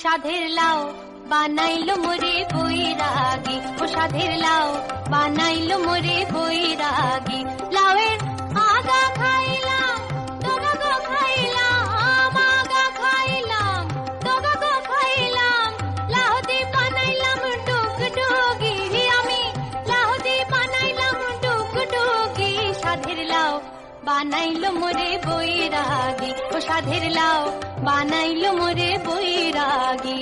সাধের লাউ বানাইলো মোরে বৈরাগী, ও সাধের লাউ বানাইলো মোরে বৈরাগী। লাউয়ের আগা খাইলাম, ডগা গো খাইলাম, আগা খাইলাম, ডগা গো খাইলাম। লাউ দি বানাইলাম ডুগডুগি, আমি লাউ দি বানাইলাম ডুগডুগি। সাধের লাউ বানাইলো মোরে বৈরাগী, ও সাধের লাউ বানাইলো মোরে বৈরাগী।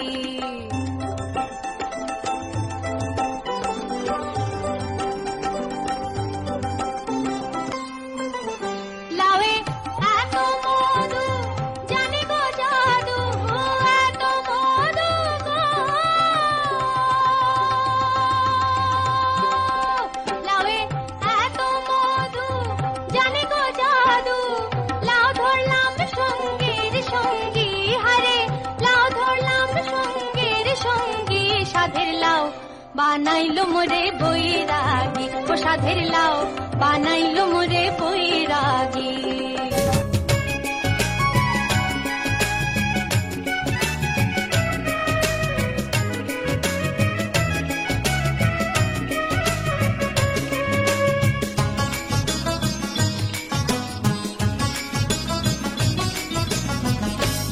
লাউয়ে এত মধু জানি গো জাদু, এত মধু গো। লাউয়ে এত মধু জানি গো জাদু, লাউ ধরলাম সঙ্গীর সঙ্গী, হারে লাউ ধরলাম সঙ্গীর সঙ্গী। সাধের লাউ বানাইলো মোরে বৈরাগী, ও সাধের লাউ বানাইলো মোরে বৈরাগী।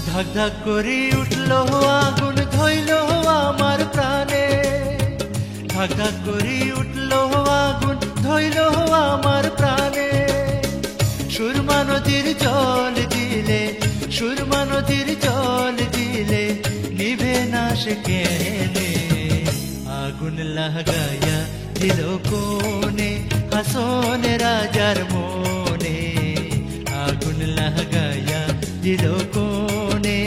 ধাক ধাক করে উঠলো আগুন ধইলো আমার প্রাণে, ধাক ধাক করে উঠলো আগুন ধইলো আমার প্রাণে। সুরমা নদীর জল দিলে, সুরমা নদীর জল দিলে নিভে না সে কেনে। আগুন লাগাইয়া দিল কোনে হাসন রাজার মনে, আগুন লাগাইয়া দিল কোনে।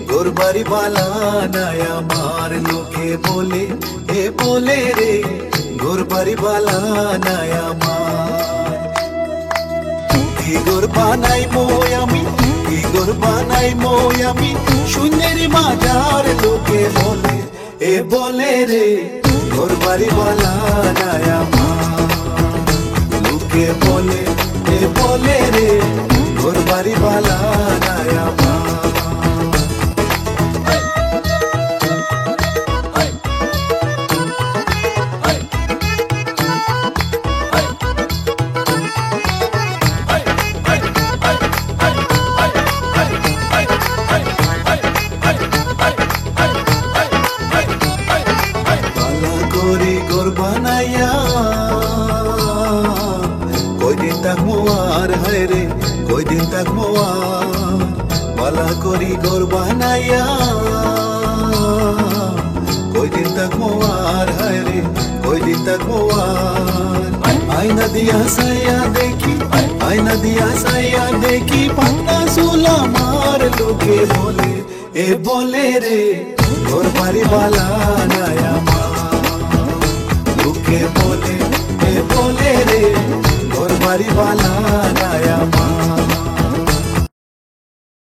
गोरबारी वाला नया मार लोके बोले, ए बोले रे गोरबारी वाला नया मार। की गोरबा নাই মই আমি, কি গোরবা নাই মই আমি, শূন্যের মাজার লোকে বলে, এ বলে রে গোরবারি वाला नया मार। লোকে বলে, এ বলে রে গোরবারি वाला नया मार। বানাইয়া কয়দিন থাকবো আর, হায় রে কয়দিন থাকবো আর। বালা করি ঘর বানাইয়া কয়দিন থাকবো আর, হায় রে কয়দিন থাকবো আর। আয়না দিয়া সাইয়া দেখি, আয়না দিয়া সাইয়া দেখি, পান্না সুলা মার লোকে বলে, এ বলে রে ঘর বাড়ি বালা নয়া মা। লোকে বলে, এ বলে রে গোরবারি वाला नया